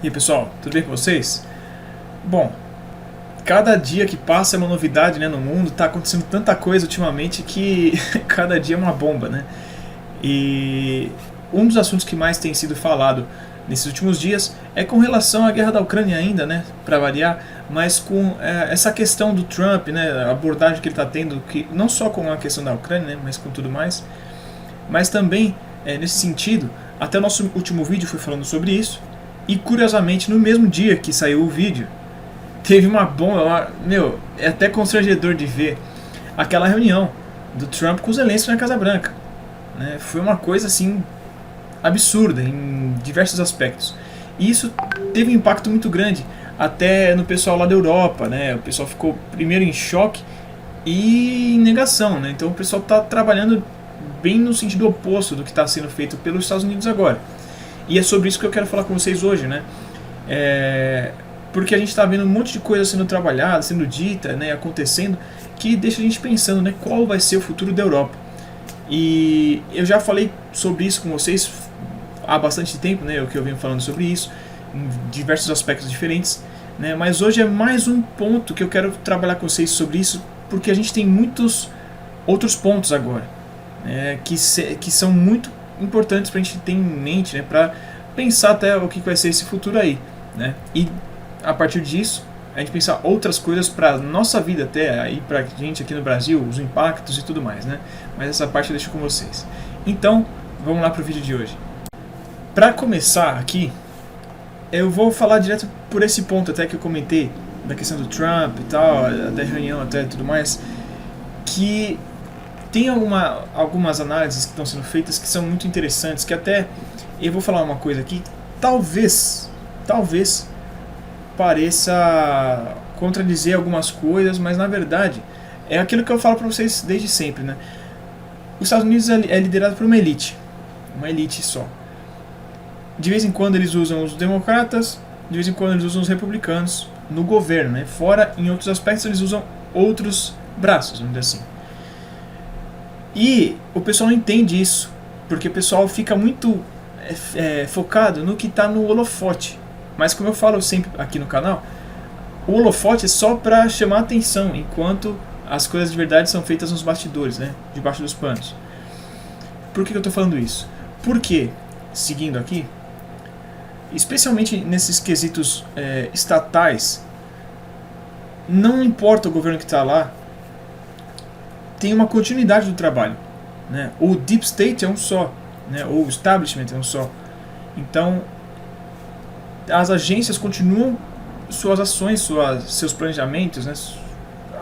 E aí, pessoal, tudo bem com vocês? Bom, cada dia que passa é uma novidade, né, no mundo. Tá acontecendo tanta coisa ultimamente que cada dia é uma bomba, né? E um dos assuntos que mais tem sido falado nesses últimos dias é com relação à guerra da Ucrânia ainda, né, para variar, mas com essa questão do Trump, né, a abordagem que ele está tendo, que não só com a questão da Ucrânia, né, mas com tudo mais, mas também nesse sentido, até o nosso último vídeo foi falando sobre isso. E curiosamente, no mesmo dia que saiu o vídeo, teve uma bomba, meu, é até constrangedor de ver aquela reunião do Trump com os Zelensky na Casa Branca, né? Foi uma coisa assim absurda em diversos aspectos. E isso teve um impacto muito grande até no pessoal lá da Europa, né? O pessoal ficou primeiro em choque e em negação, né? Então o pessoal está trabalhando bem no sentido oposto do que está sendo feito pelos Estados Unidos agora. E é sobre isso que eu quero falar com vocês hoje, né? Porque a gente está vendo um monte de coisa sendo trabalhada, sendo dita, né, acontecendo, que deixa a gente pensando, né, qual vai ser o futuro da Europa. E eu já falei sobre isso com vocês há bastante tempo, né, o que eu venho falando sobre isso, em diversos aspectos diferentes, né, mas hoje é mais um ponto que eu quero trabalhar com vocês sobre isso, porque a gente tem muitos outros pontos agora, né, que são muito importantes para a gente ter em mente, né, para pensar até o que vai ser esse futuro aí, né? E a partir disso a gente pensar outras coisas para nossa vida até aí, para a gente aqui no Brasil, os impactos e tudo mais, né? Mas essa parte eu deixo com vocês. Então vamos lá para o vídeo de hoje. Para começar aqui, eu vou falar direto por esse ponto até que eu comentei da questão do Trump e tal, da reunião até tudo mais, que tem algumas análises que estão sendo feitas que são muito interessantes, que até eu vou falar uma coisa aqui, talvez pareça contradizer algumas coisas, mas na verdade é aquilo que eu falo para vocês desde sempre, né? Os Estados Unidos é liderado por uma elite só. De vez em quando eles usam os democratas, de vez em quando eles usam os republicanos no governo, né? Fora, em outros aspectos, eles usam outros braços, vamos dizer assim. E o pessoal não entende isso, porque o pessoal fica muito focado no que está no holofote. Mas como eu falo sempre aqui no canal, o holofote é só para chamar a atenção, enquanto as coisas de verdade são feitas nos bastidores, né? Debaixo dos panos. Por que eu estou falando isso? Porque, seguindo aqui, especialmente nesses quesitos estatais, não importa o governo que está lá, tem uma continuidade do trabalho, né? O Deep State é um só, né? Ou o Establishment é um só. Então, as agências continuam suas ações, seus planejamentos, né?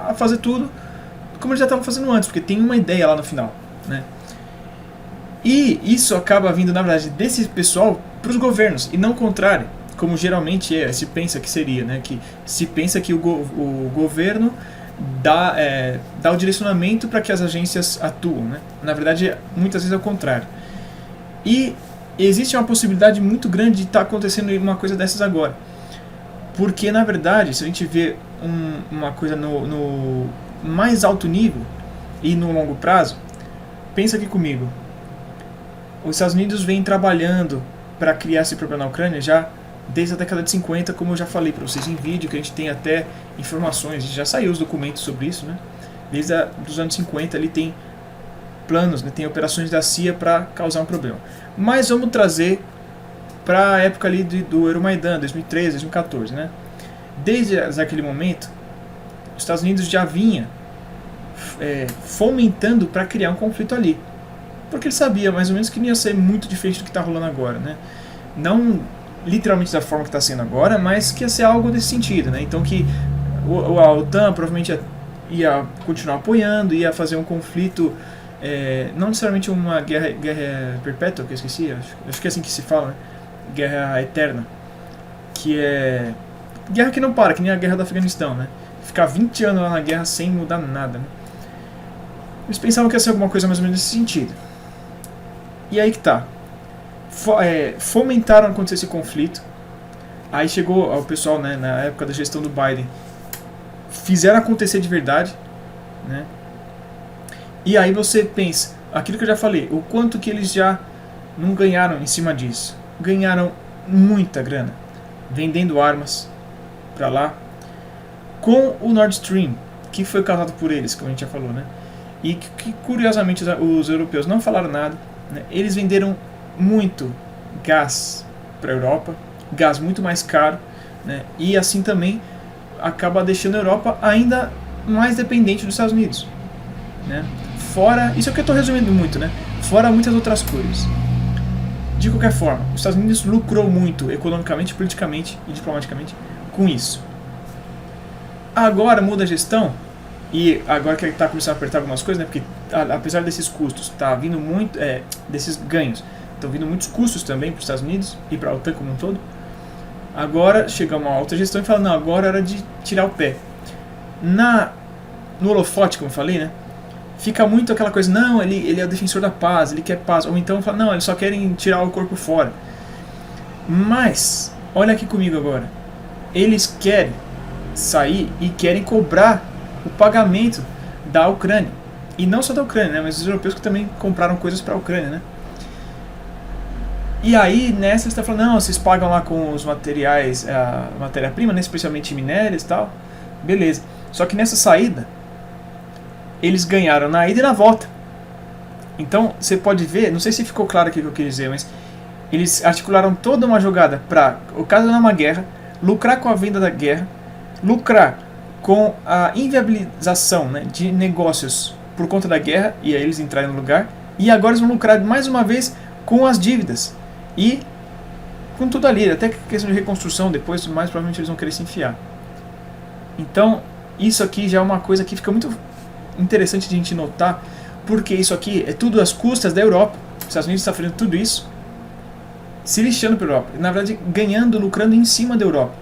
A fazer tudo como eles já estavam fazendo antes, porque tem uma ideia lá no final, né? E isso acaba vindo, na verdade, desse pessoal para os governos, e não o contrário, como geralmente se pensa que seria, né? Que se pensa que o governo dá o direcionamento para que as agências atuam, né? Na verdade, muitas vezes é o contrário. E existe uma possibilidade muito grande de estar acontecendo uma coisa dessas agora. Porque, na verdade, se a gente vê uma coisa no mais alto nível e no longo prazo, pensa aqui comigo. Os Estados Unidos vêm trabalhando para criar esse problema na Ucrânia já desde a década de 50, como eu já falei para vocês em vídeo, que a gente tem até informações, já saiu os documentos sobre isso, né? Desde os anos 50 ali tem planos, né? Tem operações da CIA para causar um problema. Mas vamos trazer para a época ali do Euromaidan, 2013, 2014, né? Desde aquele momento, os Estados Unidos já vinha fomentando para criar um conflito ali. Porque ele sabia mais ou menos que não ia ser muito diferente do que está rolando agora, né? Não literalmente da forma que está sendo agora, mas que ia ser algo desse sentido, né? Então que a OTAN provavelmente ia continuar apoiando, ia fazer um conflito, não necessariamente uma guerra perpétua, que eu esqueci, acho que é assim que se fala, né? Guerra eterna, que é guerra que não para, que nem a guerra do Afeganistão, né? Ficar 20 anos lá na guerra sem mudar nada, né? Eles pensavam que ia ser alguma coisa mais ou menos nesse sentido. E aí que tá. Fomentaram acontecer esse conflito. Aí chegou o pessoal, né, na época da gestão do Biden, fizeram acontecer de verdade, né? E aí você pensa, aquilo que eu já falei, o quanto que eles já não ganharam em cima disso. Ganharam muita grana. vendendo armas para lá, com o Nord Stream, que foi causado por eles, como a gente já falou, né? E que curiosamente os europeus não falaram nada, né? Eles venderam muito gás para a Europa, gás muito mais caro, né? E assim também acaba deixando a Europa ainda mais dependente dos Estados Unidos, né? Fora, isso é o que eu estou resumindo muito, né? Fora muitas outras coisas. De qualquer forma, os Estados Unidos lucrou muito economicamente, politicamente e diplomaticamente com isso. Agora muda a gestão, e agora que ele está começando a apertar algumas coisas, né? Porque apesar desses custos, tá vindo muito, desses ganhos, estão vindo muitos custos também para os Estados Unidos e para a OTAN como um todo. Agora chega uma outra gestão e fala, não, agora é hora de tirar o pé. No holofote, como eu falei, né? Fica muito aquela coisa, não, ele é o defensor da paz, ele quer paz. Ou então fala, não, eles só querem tirar o corpo fora. Mas, olha aqui comigo agora. Eles querem sair e querem cobrar o pagamento da Ucrânia. E não só da Ucrânia, né? Mas os europeus que também compraram coisas para a Ucrânia, né? E aí, nessa, você está falando, não, vocês pagam lá com os materiais, a matéria-prima, né? Especialmente minérios e tal. Beleza. Só que nessa saída, eles ganharam na ida e na volta. Então, você pode ver, não sei se ficou claro aqui o que eu queria dizer, mas eles articularam toda uma jogada para, o caso de uma guerra, lucrar com a venda da guerra, lucrar com a inviabilização, né, de negócios por conta da guerra, e aí eles entrarem no lugar, e agora eles vão lucrar mais uma vez com as dívidas, e com tudo ali, até questão de reconstrução depois, mais provavelmente eles vão querer se enfiar. Então, isso aqui já é uma coisa que fica muito interessante de a gente notar, porque isso aqui é tudo às custas da Europa. Os Estados Unidos está fazendo tudo isso se lixando para a Europa, na verdade ganhando, lucrando em cima da Europa,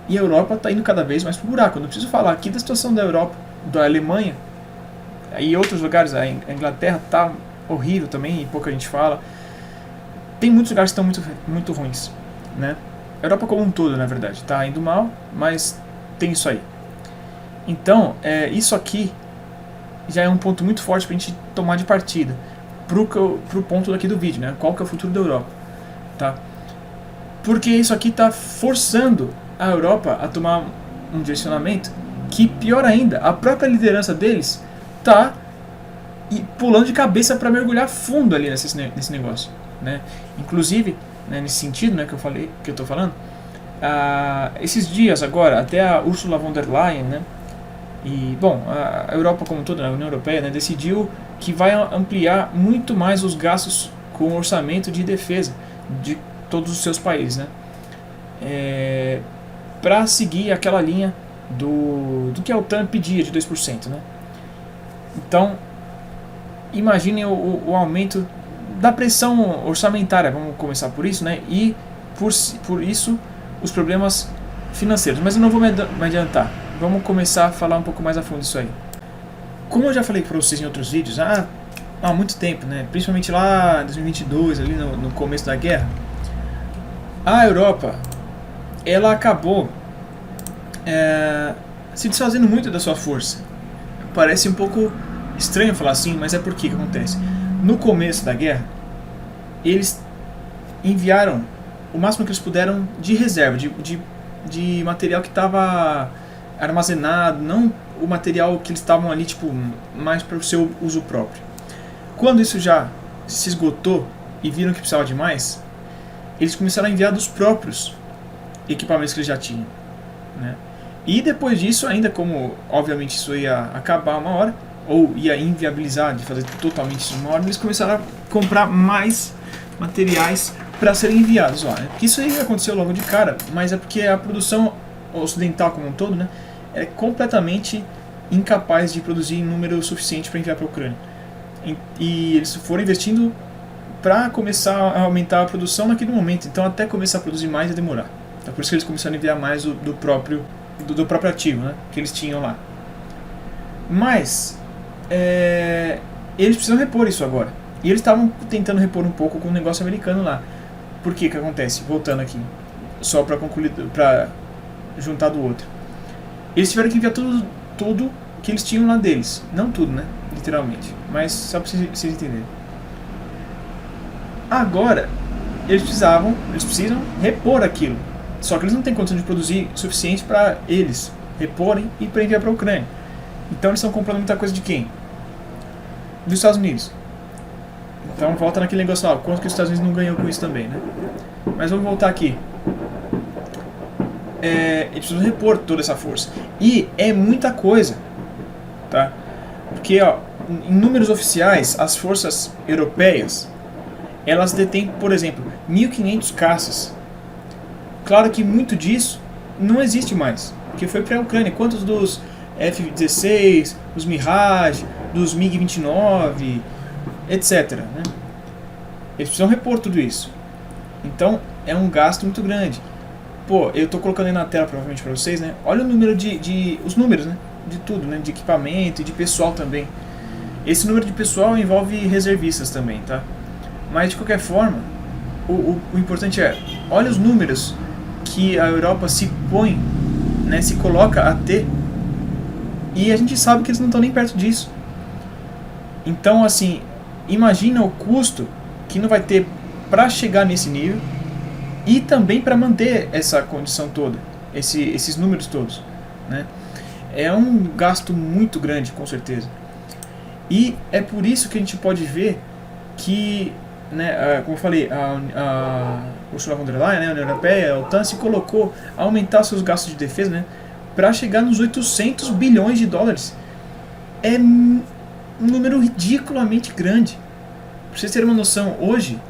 e a Europa está indo cada vez mais para o buraco. Eu não preciso falar aqui da situação da Europa, da Alemanha e outros lugares. A Inglaterra está horrível também e pouca gente fala. Tem muitos lugares que estão muito ruins, né? A Europa como um todo, na verdade, está indo mal, mas tem isso aí. Então, isso aqui já é um ponto muito forte para a gente tomar de partida pro ponto daqui do vídeo, né? Qual que é o futuro da Europa, tá? Porque isso aqui está forçando a Europa a tomar um direcionamento que, pior ainda, a própria liderança deles está pulando de cabeça para mergulhar fundo ali nesse negócio, né? Inclusive, né, nesse sentido, né, que eu estou falando, esses dias agora, até a Ursula von der Leyen, né? E, bom, a Europa como um todo, a União Europeia, né, decidiu que vai ampliar muito mais os gastos com o orçamento de defesa de todos os seus países, né, para seguir aquela linha do que a OTAN pedia de 2%. Né. Então, imaginem o aumento da pressão orçamentária, vamos começar por isso, né, e por isso os problemas financeiros. Mas eu não vou me adiantar. Vamos começar a falar um pouco mais a fundo disso aí. Como eu já falei para vocês em outros vídeos, há muito tempo, né? Principalmente lá em 2022, ali no começo da guerra, a Europa, ela acabou se desfazendo muito da sua força. Parece um pouco estranho falar assim, mas é porque que acontece. No começo da guerra, eles enviaram o máximo que eles puderam de reserva, de material que estava armazenado, não o material que eles estavam ali, tipo, mais para o seu uso próprio. Quando isso já se esgotou e viram que precisava de mais, eles começaram a enviar dos próprios equipamentos que eles já tinham, né? E depois disso, ainda como obviamente isso ia acabar uma hora, ou ia inviabilizar de fazer totalmente isso uma hora, eles começaram a comprar mais materiais para serem enviados lá, né? Isso aí aconteceu logo de cara, mas é porque a produção ocidental como um todo, né, é completamente incapaz de produzir em número suficiente para enviar para a Ucrânia. E eles foram investindo para começar a aumentar a produção naquele momento, então até começar a produzir mais ia demorar. Então, por isso que eles começaram a enviar mais do próprio ativo, né, que eles tinham lá. Mas eles precisam repor isso agora. E eles estavam tentando repor um pouco com o negócio americano lá. Por que que acontece? Voltando aqui, só para concluir, para juntar do outro. Eles tiveram que enviar tudo que eles tinham lá deles. Não tudo, né? Literalmente. Mas só para vocês entenderem. Agora, eles precisam repor aquilo. Só que eles não têm condição de produzir o suficiente para eles reporem e para enviar para a Ucrânia. Então eles estão comprando muita coisa de quem? Dos Estados Unidos. Então volta naquele negócio lá, quanto que os Estados Unidos não ganhou com isso também, né? Mas vamos voltar aqui. Eles precisam repor toda essa força. E é muita coisa, tá? Porque, ó, em números oficiais, as forças europeias, elas detêm, por exemplo, 1.500 caças. Claro que muito disso não existe mais, porque foi para a Ucrânia. Quantos dos F-16, dos Mirage, dos MiG-29, etc., né? Eles precisam repor tudo isso. Então, é um gasto muito grande. Pô, eu tô colocando aí na tela provavelmente para vocês, né? Olha o número os números, né? De tudo, né? De equipamento e de pessoal também. Esse número de pessoal envolve reservistas também, tá? Mas de qualquer forma, o importante é, olha os números que a Europa se põe, né? Se coloca a ter. E a gente sabe que eles não estão nem perto disso. Então, assim, imagina o custo que não vai ter para chegar nesse nível. E também para manter essa condição toda, esses números todos, né? É um gasto muito grande, com certeza. E é por isso que a gente pode ver que, né, como eu falei, a Ursula von der Leyen, né, a União Europeia, a OTAN, se colocou a aumentar seus gastos de defesa, né, para chegar nos 800 bilhões de dólares. É um número ridiculamente grande. Para vocês terem uma noção, hoje,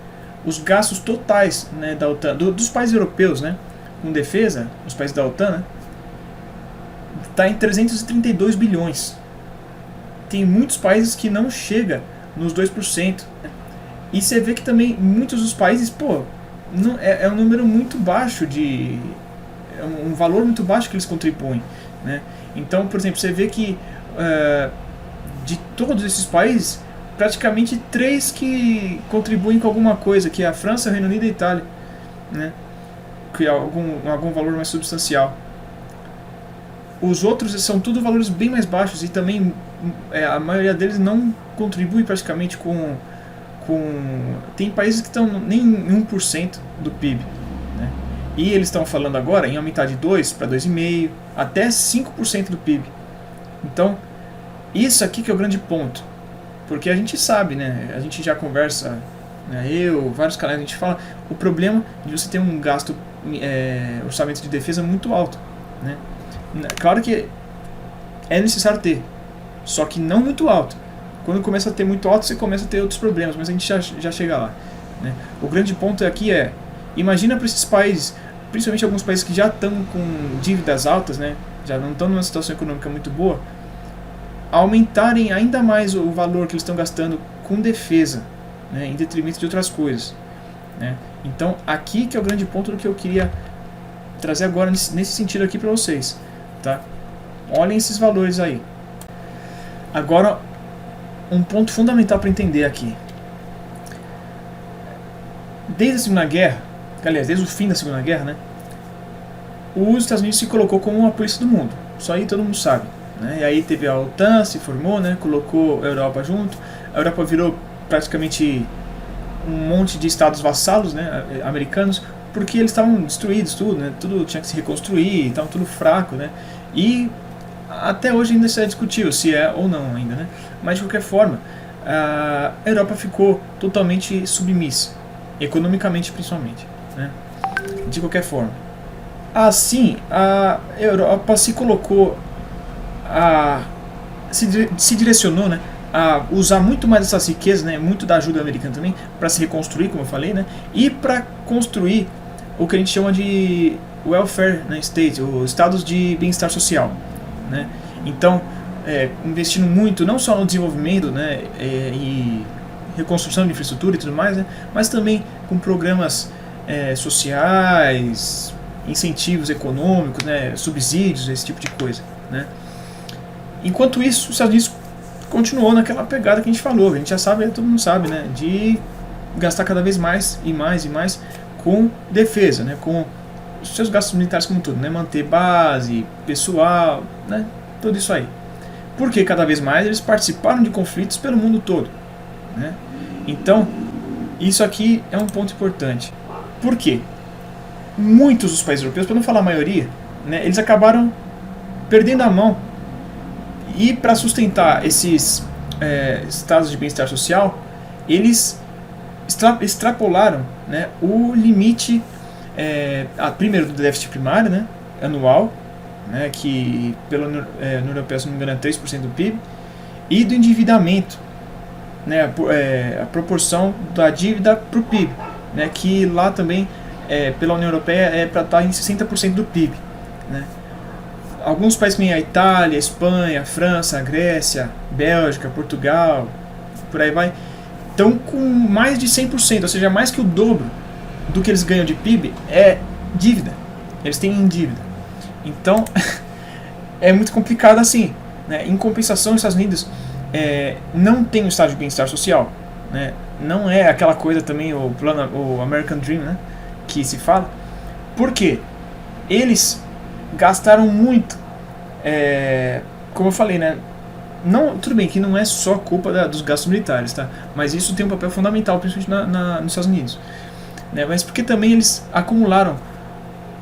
os gastos totais, né, da OTAN, dos países europeus, né, com defesa, os países da OTAN, né, está em 332 bilhões. Tem muitos países que não chega nos 2%. Né? E você vê que também muitos dos países, pô, não, é um número muito baixo é um valor muito baixo que eles contribuem, né? Então, por exemplo, você vê que de todos esses países, praticamente 3 que contribuem com alguma coisa, que é a França, o Reino Unido e a Itália, né? Que é algum valor mais substancial. Os outros são tudo valores bem mais baixos e também a maioria deles não contribui praticamente com... Tem países que estão nem em 1% do PIB, né? E eles estão falando agora em aumentar de 2 para 2,5%, até 5% do PIB. Então, isso aqui que é o grande ponto. Porque a gente sabe, né? A gente já conversa, né, vários canais, a gente fala o problema de você ter um gasto, orçamento de defesa muito alto, né? Claro que é necessário ter, só que não muito alto. Quando começa a ter muito alto, você começa a ter outros problemas, mas a gente já chega lá, né? O grande ponto aqui é, imagina para esses países, principalmente alguns países que já estão com dívidas altas, né? Já não estão numa situação econômica muito boa, aumentarem ainda mais o valor que eles estão gastando com defesa, né, em detrimento de outras coisas, né? Então aqui que é o grande ponto do que eu queria trazer agora nesse sentido aqui para vocês, tá? Olhem esses valores aí. Agora, um ponto fundamental para entender aqui. Desde a Segunda Guerra, aliás, desde o fim da Segunda Guerra, né, os Estados Unidos se colocou como uma polícia do mundo. Isso aí todo mundo sabe. Né? E aí teve a OTAN, se formou, né? Colocou a Europa junto. A Europa virou praticamente um monte de estados vassalos, né? Americanos, porque eles estavam destruídos, tudo, né? Tudo tinha que se reconstruir, estavam tudo fraco, né? E até hoje ainda se é discutível se é ou não ainda, né? Mas de qualquer forma, a Europa ficou totalmente submissa, economicamente principalmente, né? De qualquer forma. Assim, a Europa se colocou se direcionou, né, a usar muito mais essas riquezas, né, muito da ajuda americana também, para se reconstruir, como eu falei, né, e para construir o que a gente chama de welfare, né, state, os estados de bem-estar social, né. Então, investindo muito, não só no desenvolvimento, né, e reconstrução de infraestrutura e tudo mais, né, mas também com programas sociais, incentivos econômicos, né, subsídios, esse tipo de coisa, né. Enquanto isso, os Estados Unidos continuou naquela pegada que a gente falou, a gente já sabe, todo mundo sabe, né, de gastar cada vez mais e mais e mais com defesa, né, com os seus gastos militares como tudo, né, manter base, pessoal, né, tudo isso aí. Porque cada vez mais eles participaram de conflitos pelo mundo todo, né? Então, isso aqui é um ponto importante. Por quê? muitos dos países europeus, para não falar a maioria, né, eles acabaram perdendo a mão. E para sustentar esses estados de bem-estar social, eles extrapolaram, né, o limite, primeiro do déficit primário, né, anual, né, que pela União Europeia, se não me engano, é 3% do PIB, e do endividamento, né, a proporção da dívida para o PIB, né, que lá também, pela União Europeia, é para estar em 60% do PIB. Né. Alguns países como a Itália, a Espanha, a França, a Grécia, Bélgica, Portugal, por aí vai, estão com mais de 100%, ou seja, mais que o dobro do que eles ganham de PIB é dívida. Eles têm em dívida. Então, é muito complicado assim. Né? Em compensação, os Estados Unidos não tem um estado de bem-estar social. Né? Não é aquela coisa também, o American Dream, né? Que se fala. Por quê? Eles gastaram muito. Como eu falei, né? Não, tudo bem que não é só culpa dos gastos militares, tá? Mas isso tem um papel fundamental, principalmente nos Estados Unidos. Né? Mas porque também eles acumularam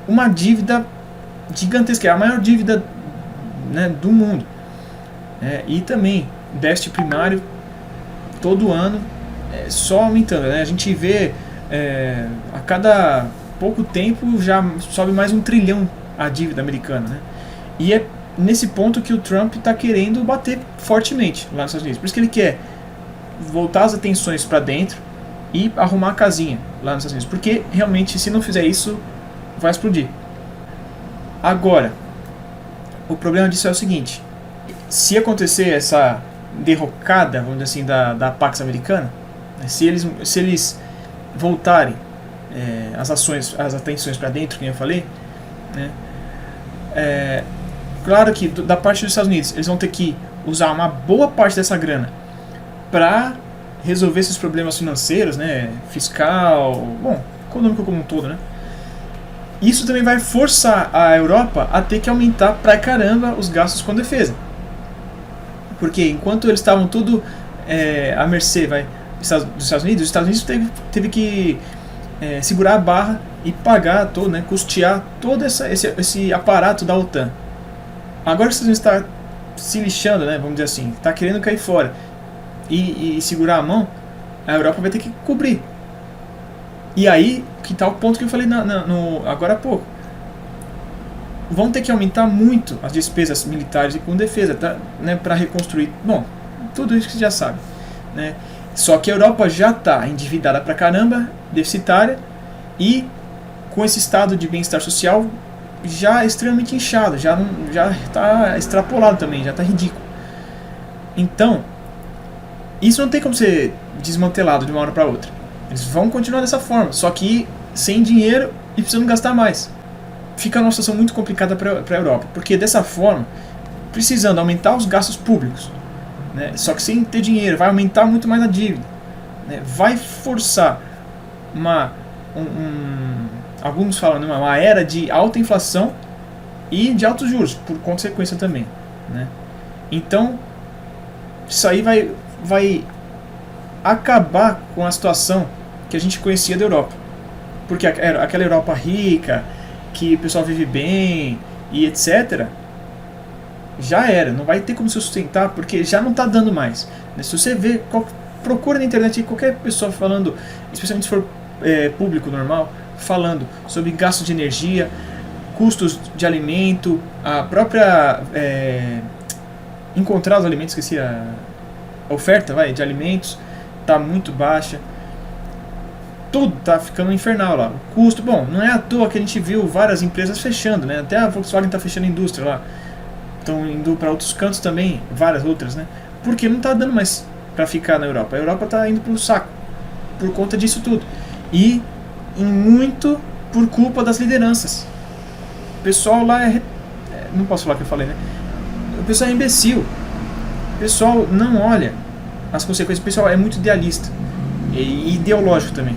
uma dívida gigantesca, é a maior dívida, né, do mundo. E também déficit primário todo ano só aumentando. Né? A gente vê a cada pouco tempo já sobe mais 1 trilhão a dívida americana. Né? E é nesse ponto que o Trump está querendo bater fortemente lá nos Estados Unidos. Por isso que ele quer voltar as atenções para dentro e arrumar a casinha lá nos Estados Unidos. Porque realmente, se não fizer isso, vai explodir. Agora, o problema disso é o seguinte: se acontecer essa derrocada, vamos dizer assim, da Pax Americana, né, se eles voltarem as atenções para dentro, como eu falei, né, claro que da parte dos Estados Unidos eles vão ter que usar uma boa parte dessa grana para resolver esses problemas financeiros, né, fiscal, bom, econômico como um todo, né. Isso também vai forçar a Europa a ter que aumentar pra caramba os gastos com defesa. Porque enquanto eles estavam tudo à mercê dos Estados Unidos, os Estados Unidos teve que segurar a barra e pagar todo, né, custear todo esse aparato da OTAN. Agora que os Estados Unidos está se lixando, né, vamos dizer assim, está querendo cair fora e segurar a mão, a Europa vai ter que cobrir. E aí, que está o ponto que eu falei agora há pouco. Vão ter que aumentar muito as despesas militares e com defesa, tá, né, para reconstruir. Bom, tudo isso que você já sabe. Né? Só que a Europa já está endividada pra caramba, deficitária, e com esse estado de bem-estar social já extremamente inchado, já está extrapolado também, já está ridículo. Então, isso não tem como ser desmantelado de uma hora para outra. Eles vão continuar dessa forma, só que sem dinheiro e precisando gastar mais. Fica uma situação muito complicada para a Europa, porque dessa forma, precisando aumentar os gastos públicos, né, só que sem ter dinheiro, vai aumentar muito mais a dívida, né, vai forçar alguns falam uma era de alta inflação e de altos juros, por consequência também. Né. Então, isso aí vai acabar com a situação que a gente conhecia da Europa. Porque aquela Europa rica, que o pessoal vive bem e etc., já era, não vai ter como se sustentar, porque já não está dando mais. Se você vê, procura na internet qualquer pessoa falando, especialmente se for público normal, falando sobre gasto de energia, custos de alimento, a própria encontrar os alimentos, esqueci a oferta de alimentos está muito baixa, tudo está ficando infernal lá. O custo, bom, não é à toa que a gente viu várias empresas fechando, né? Até a Volkswagen está fechando a indústria lá, estão indo para outros cantos também, várias outras, né? Porque não está dando mais para ficar na Europa. A Europa está indo para o saco por conta disso tudo, e muito por culpa das lideranças. O pessoal lá não posso falar o que eu falei, né? O pessoal é imbecil, o pessoal não olha as consequências, o pessoal é muito idealista e ideológico também.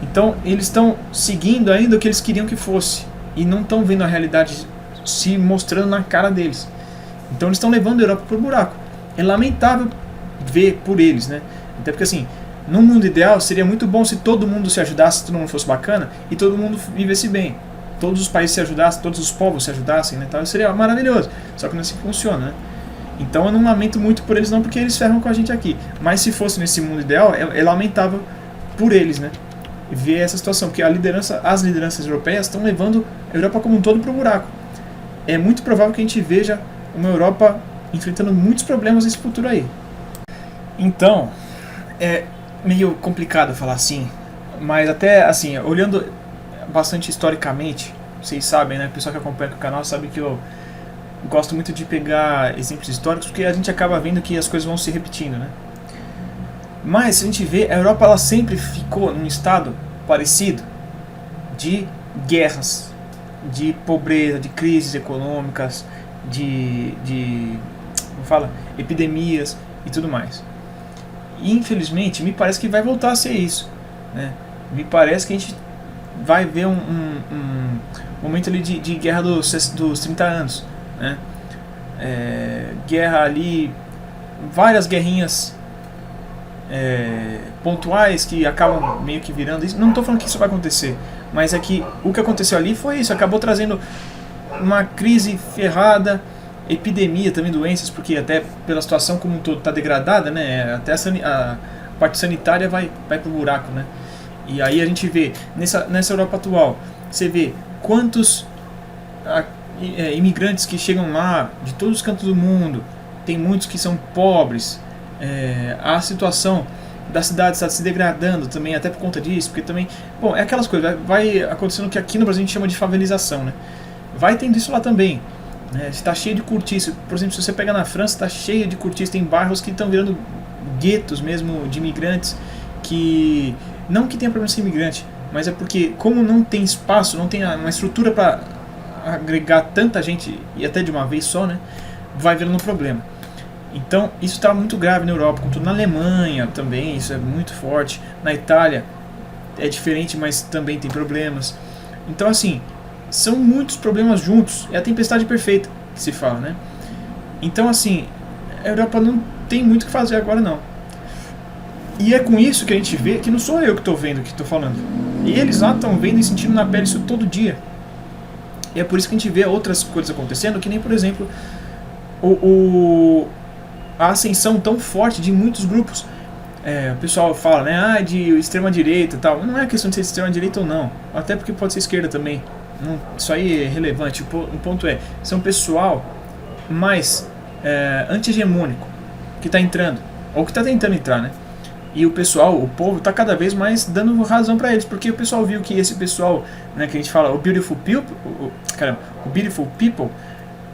Então eles estão seguindo ainda o que eles queriam que fosse e não estão vendo a realidade se mostrando na cara deles. Então eles estão levando a Europa pro buraco. É lamentável ver por eles, né? Até porque assim, no mundo ideal seria muito bom se todo mundo se ajudasse, se todo mundo fosse bacana e todo mundo vivesse bem. todos os países se ajudassem, todos os povos se ajudassem, né, tal, seria maravilhoso. Só que não é assim que funciona, né? Então eu não lamento muito por eles não, porque eles ferram com a gente aqui. Mas se fosse nesse mundo ideal, é lamentável por eles, né? Ver essa situação, porque as lideranças europeias estão levando a Europa como um todo para o buraco. É muito provável que a gente veja uma Europa enfrentando muitos problemas nesse futuro aí. Então, é meio complicado falar assim, mas até assim, olhando bastante historicamente, vocês sabem, né? O pessoal que acompanha o canal sabe que eu gosto muito de pegar exemplos históricos, porque a gente acaba vendo que as coisas vão se repetindo, né? Mas, se a gente vê, a Europa ela sempre ficou num estado parecido de guerras, de pobreza, de crises econômicas, como fala, epidemias e tudo mais. E, infelizmente, me parece que vai voltar a ser isso, né? Me parece que a gente vai ver um momento ali de guerra dos 30 anos, né? Guerra ali, várias guerrinhas pontuais que acabam meio que virando isso. Não estou falando que isso vai acontecer, mas é que o que aconteceu ali foi isso, acabou trazendo uma crise ferrada, epidemia também, doenças, porque até pela situação como um todo está degradada, né? Até a parte sanitária vai pro buraco, né? E aí a gente vê, nessa Europa atual, você vê quantos imigrantes que chegam lá de todos os cantos do mundo, tem muitos que são pobres, a situação da cidade está se degradando também, até por conta disso, porque também, bom, é aquelas coisas, vai acontecendo o que aqui no Brasil a gente chama de favelização, né? Vai tendo isso lá também, né? Está cheio de cortiço, por exemplo, se você pega na França, está cheio de cortiço, tem bairros que estão virando guetos mesmo de imigrantes, que não que tenha problema ser imigrante, mas é porque como não tem espaço, não tem uma estrutura para agregar tanta gente, e até de uma vez só, né, vai virando um problema. Então isso está muito grave na Europa, contudo na Alemanha também, isso é muito forte, na Itália é diferente, mas também tem problemas. Então assim, são muitos problemas juntos, é a tempestade perfeita que se fala, né? Então assim, a Europa não tem muito o que fazer agora não. E é com isso que a gente vê, que não sou eu que estou vendo, que estou falando. E eles lá estão vendo e sentindo na pele isso todo dia. E é por isso que a gente vê outras coisas acontecendo, que nem, por exemplo, a ascensão tão forte de muitos grupos. O pessoal fala, né, de extrema-direita e tal. Não é questão de ser extrema-direita ou não, até porque pode ser esquerda também. Isso aí é relevante. O ponto são pessoal mais anti-hegemônico que está entrando, ou que está tentando entrar, né? E o pessoal, o povo, está cada vez mais dando razão para eles, porque o pessoal viu que esse pessoal, né, que a gente fala, o beautiful people,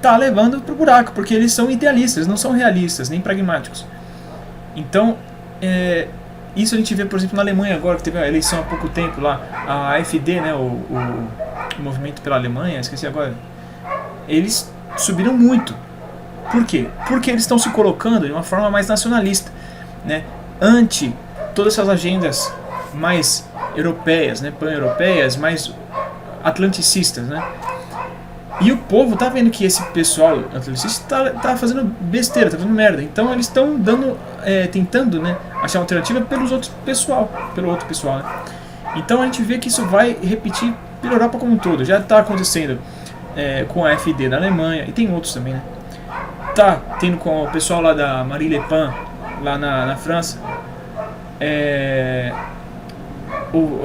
tá levando pro buraco, porque eles são idealistas, não são realistas, nem pragmáticos. Então, isso a gente vê, por exemplo, na Alemanha agora, que teve a eleição há pouco tempo lá, a AfD, né, o movimento pela Alemanha, esqueci agora, eles subiram muito. Por quê? Porque eles estão se colocando de uma forma mais nacionalista, né, ante todas essas agendas mais europeias, né, pan-europeias, mais atlanticistas, né? E o povo tá vendo que esse pessoal atlanticista tá fazendo besteira, tá fazendo merda. Então eles estão tentando, né, achar uma alternativa pelo outro pessoal, né? Então a gente vê que isso vai repetir pela Europa como um todo. Já está acontecendo com a AfD da Alemanha, e tem outros também, né? Tá tendo com o pessoal lá da Marine Le Pen, lá na França,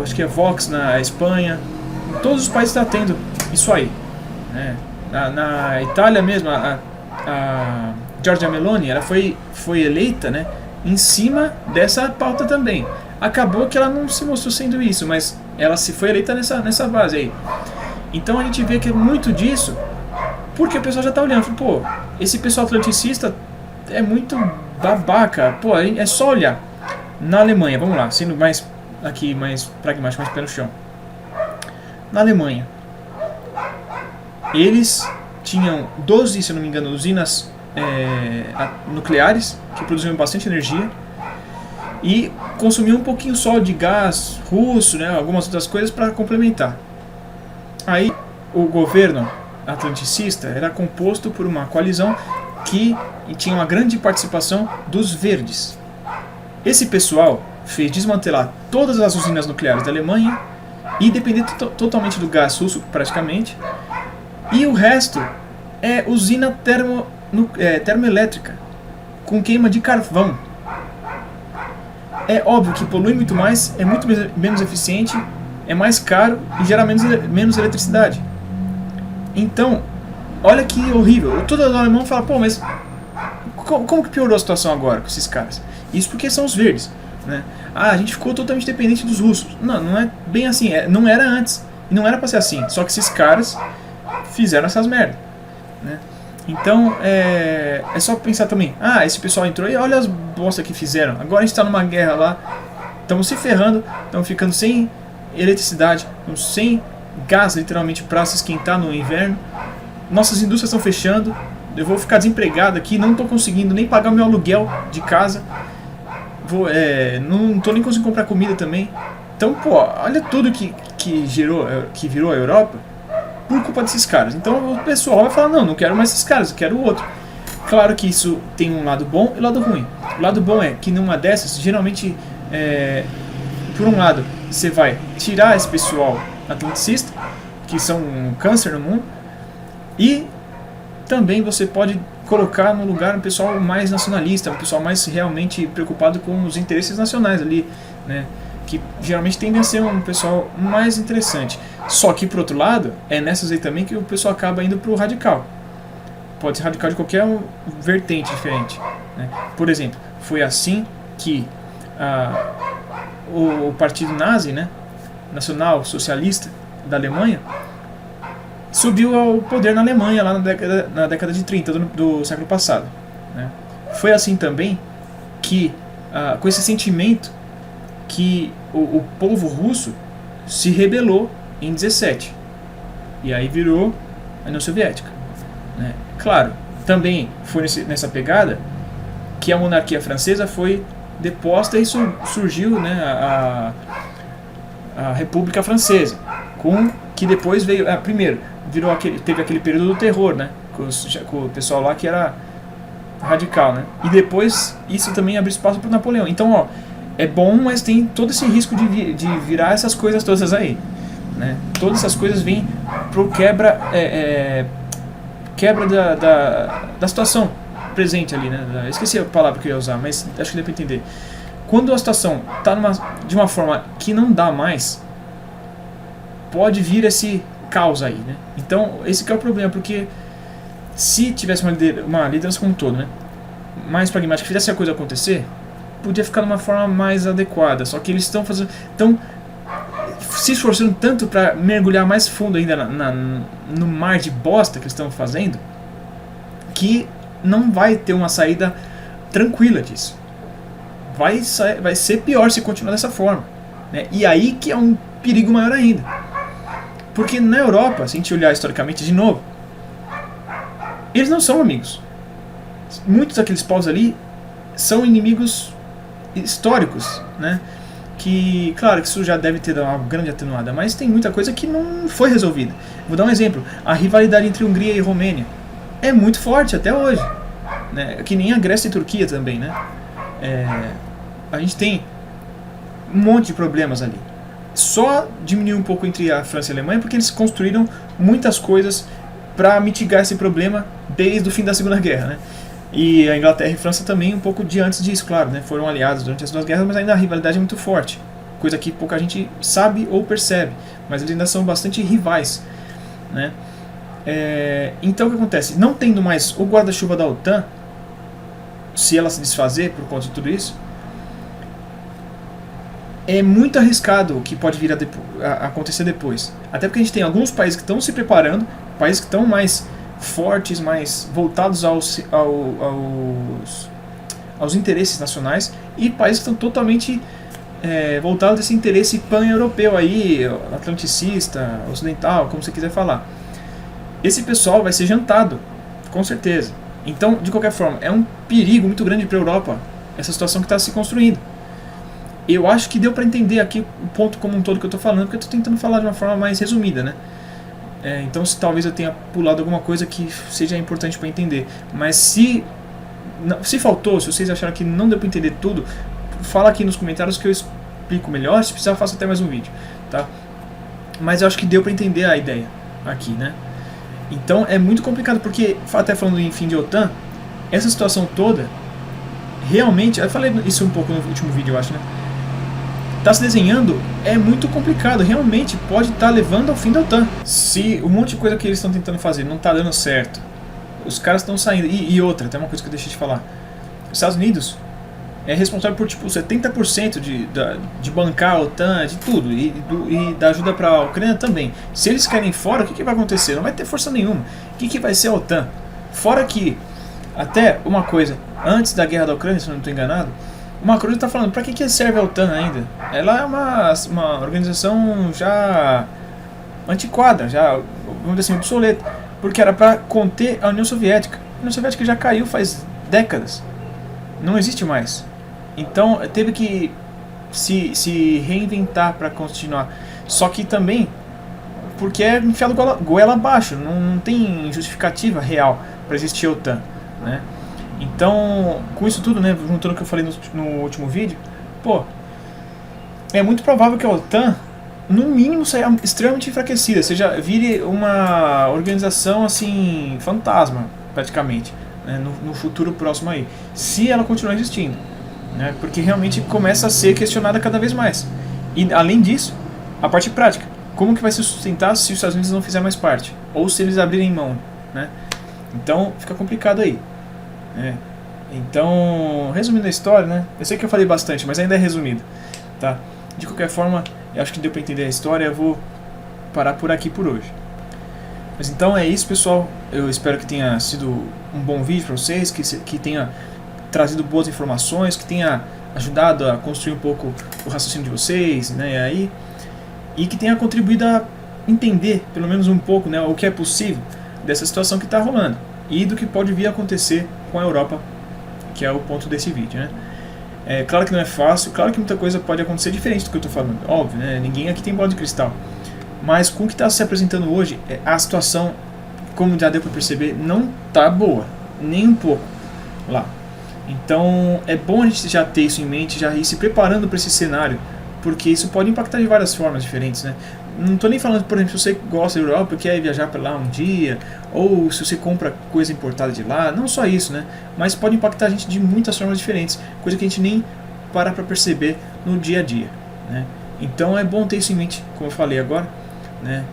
acho que é Vox na Espanha. Em todos os países está tendo isso aí, né? Na Itália mesmo, a Giorgia Meloni, ela foi eleita, né, em cima dessa pauta também. Acabou que ela não se mostrou sendo isso, mas ela se foi eleita nessa base aí. Então a gente vê que é muito disso, porque o pessoal já está olhando, pô, esse pessoal atlanticista é muito babaca, pô, é só olhar. Na Alemanha, vamos lá, sendo mais pragmático, mais pé no chão. Na Alemanha, eles tinham 12, se não me engano, usinas nucleares, que produziam bastante energia, e consumiam um pouquinho só de gás russo, né, algumas outras coisas para complementar. Aí o governo atlanticista era composto por uma coalizão que tinha uma grande participação dos verdes. Esse pessoal fez desmantelar todas as usinas nucleares da Alemanha e depender totalmente do gás russo, praticamente. E o resto é usina termoelétrica, com queima de carvão. É óbvio que polui muito mais, é muito menos eficiente, é mais caro e gera menos eletricidade. Então, olha que horrível. Todo alemão fala, pô, mas como que piorou a situação agora com esses caras? Isso porque são os verdes, né? Ah, a gente ficou totalmente dependente dos russos. Não, não é bem assim, não era antes. E não era pra ser assim. Só que esses caras fizeram essas merdas, né? Então, é só pensar também, esse pessoal entrou e olha as bosta que fizeram. Agora a gente tá numa guerra lá, estamos se ferrando, estamos ficando sem eletricidade, estamos sem gás, literalmente, para se esquentar no inverno. Nossas indústrias estão fechando, eu vou ficar desempregado aqui, não estou conseguindo nem pagar o meu aluguel de casa, não estou nem conseguindo comprar comida também. Então, pô, olha tudo que virou a Europa por culpa desses caras. Então o pessoal vai falar, não quero mais esses caras, eu quero o outro. Claro que isso tem um lado bom e um lado ruim. O lado bom é que numa dessas, geralmente, por um lado, você vai tirar esse pessoal atlanticista, que são um câncer no mundo, e também você pode colocar no lugar um pessoal mais nacionalista, um pessoal mais realmente preocupado com os interesses nacionais ali, né? Que geralmente tendem a ser um pessoal mais interessante. Só que, por outro lado, é nessas aí também que o pessoal acaba indo pro radical. Pode ser radical de qualquer vertente diferente, né? Por exemplo, foi assim que o partido nazi, né, nacional socialista da Alemanha, subiu ao poder na Alemanha lá na década de 30 do século passado, né? Foi assim também que, com esse sentimento, que o povo russo se rebelou em 17 e aí virou a União Soviética, né? Claro, também foi nessa pegada que a monarquia francesa foi deposta e surgiu, né, a República Francesa, que depois veio, primeiro teve aquele período do terror, né, com o pessoal lá que era radical, né, e depois isso também abriu espaço para o Napoleão. Então, é bom, mas tem todo esse risco de virar essas coisas todas aí, né? Todas essas coisas vêm pro quebra da situação presente ali, né? Esqueci a palavra que eu ia usar, mas acho que deu para entender. Quando a situação está de uma forma que não dá mais, pode vir esse caos aí, né? Então, esse que é o problema, porque se tivesse uma liderança como um todo, né, mais pragmática, que fizesse a coisa acontecer, podia ficar de uma forma mais adequada. Só que eles estão se esforçando tanto para mergulhar mais fundo ainda no mar de bosta que eles estão fazendo, que não vai ter uma saída tranquila disso. Vai ser pior se continuar dessa forma, né? E aí que é um perigo maior ainda. Porque na Europa, se a gente olhar historicamente de novo, eles não são amigos. Muitos daqueles povos ali são inimigos históricos, né? Que, claro, que isso já deve ter dado uma grande atenuada, mas tem muita coisa que não foi resolvida. Vou dar um exemplo. A rivalidade entre Hungria e Romênia é muito forte até hoje, né? Que nem a Grécia e a Turquia também, né? A gente tem um monte de problemas ali. Só diminuiu um pouco entre a França e a Alemanha porque eles construíram muitas coisas para mitigar esse problema desde o fim da Segunda Guerra, né? E a Inglaterra e a França também um pouco de antes disso, claro, né? Foram aliados durante as duas guerras, mas ainda a rivalidade é muito forte, coisa que pouca gente sabe ou percebe, mas eles ainda são bastante rivais, né? Então o que acontece? Não tendo mais o guarda-chuva da OTAN, se ela se desfazer por conta de tudo isso, é muito arriscado o que pode vir a acontecer depois. Até porque a gente tem alguns países que estão se preparando, países que estão mais fortes, mais voltados aos interesses nacionais, e países que estão totalmente voltados a esse interesse pan-europeu aí, atlanticista, ocidental, como você quiser falar. Esse pessoal vai ser jantado, com certeza. Então, de qualquer forma, é um perigo muito grande para a Europa, essa situação que está se construindo. Eu acho que deu para entender aqui o ponto como um todo que eu estou falando, porque eu estou tentando falar de uma forma mais resumida, né? Então, talvez eu tenha pulado alguma coisa que seja importante para entender. Mas se faltou, se vocês acharam que não deu para entender tudo, fala aqui nos comentários que eu explico melhor. Se precisar, faço até mais um vídeo, tá? Mas eu acho que deu para entender a ideia aqui, né? Então é muito complicado, porque, até falando em fim de OTAN, essa situação toda, realmente, eu falei isso um pouco no último vídeo, eu acho, né? Tá se desenhando, é muito complicado, realmente pode estar levando ao fim da OTAN. Se um monte de coisa que eles estão tentando fazer não tá dando certo, os caras estão saindo, e outra, tem uma coisa que eu deixei de falar, os Estados Unidos é responsável por tipo 70% de bancar a OTAN, de tudo, e da ajuda para a Ucrânia também. Se eles querem fora, o que vai acontecer? Não vai ter força nenhuma. O que vai ser a OTAN? Fora que, até uma coisa, antes da guerra da Ucrânia, se eu não estou enganado, o Macron está falando, para que serve a OTAN ainda? Ela é uma organização já antiquada, já, vamos dizer assim, obsoleta, porque era para conter a União Soviética. A União Soviética já caiu faz décadas, não existe mais. Então teve que se reinventar para continuar. Só que também porque é enfiado goela abaixo, não tem justificativa real para existir a OTAN, né? Então, com isso tudo, né, juntando o que eu falei no último vídeo, pô, é muito provável que a OTAN, no mínimo, saia extremamente enfraquecida, seja, vire uma organização assim, fantasma, praticamente, né, no futuro próximo aí, se ela continuar existindo, né, porque realmente começa a ser questionada cada vez mais. E além disso, a parte prática, como que vai se sustentar se os Estados Unidos não fizer mais parte, ou se eles abrirem mão, né? Então fica complicado aí. Então, resumindo a história, né? Eu sei que eu falei bastante, mas ainda é resumido, tá? De qualquer forma, eu acho que deu pra entender a história. Eu vou parar por aqui por hoje. Mas então é isso, pessoal. Eu espero que tenha sido um bom vídeo pra vocês, que tenha trazido boas informações, que tenha ajudado a construir um pouco o raciocínio de vocês, né? E que tenha contribuído a entender, pelo menos um pouco, né, o que é possível dessa situação que está rolando e do que pode vir a acontecer com a Europa, que é o ponto desse vídeo, né? É claro que não é fácil, claro que muita coisa pode acontecer diferente do que eu estou falando, óbvio, né? Ninguém aqui tem bola de cristal, mas com o que está se apresentando hoje, a situação, como já deu para perceber, não tá boa, nem um pouco lá. Então é bom a gente já ter isso em mente, já ir se preparando para esse cenário, porque isso pode impactar de várias formas diferentes, né? Não estou nem falando, por exemplo, se você gosta da Europa e quer viajar para lá um dia, ou se você compra coisa importada de lá, não só isso, né? Mas pode impactar a gente de muitas formas diferentes, coisa que a gente nem para perceber no dia a dia, né? Então é bom ter isso em mente, como eu falei agora, né?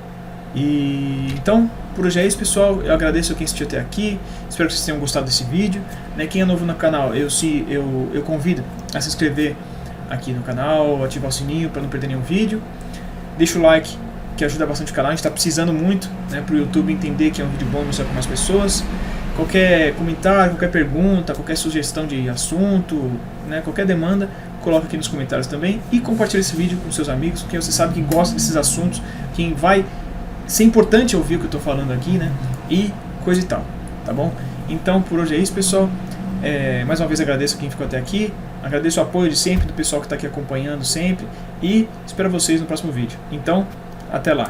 E então, por hoje é isso, pessoal. Eu agradeço a quem assistiu até aqui, espero que vocês tenham gostado desse vídeo, né? Quem é novo no canal, eu convido a se inscrever aqui no canal, ativar o sininho para não perder nenhum vídeo. Deixa o like, que ajuda bastante o canal. A gente está precisando muito, né, para o YouTube entender que é um vídeo bom e mostrar para mais pessoas. Qualquer comentário, qualquer pergunta, qualquer sugestão de assunto, né, qualquer demanda, coloca aqui nos comentários também. E compartilha esse vídeo com seus amigos, quem você sabe que gosta desses assuntos, quem vai ser importante ouvir o que eu estou falando aqui, né, e coisa e tal, tá bom? Então por hoje é isso, pessoal. Mais uma vez agradeço a quem ficou até aqui. Agradeço o apoio de sempre do pessoal que está aqui acompanhando sempre. E espero vocês no próximo vídeo. Então, até lá.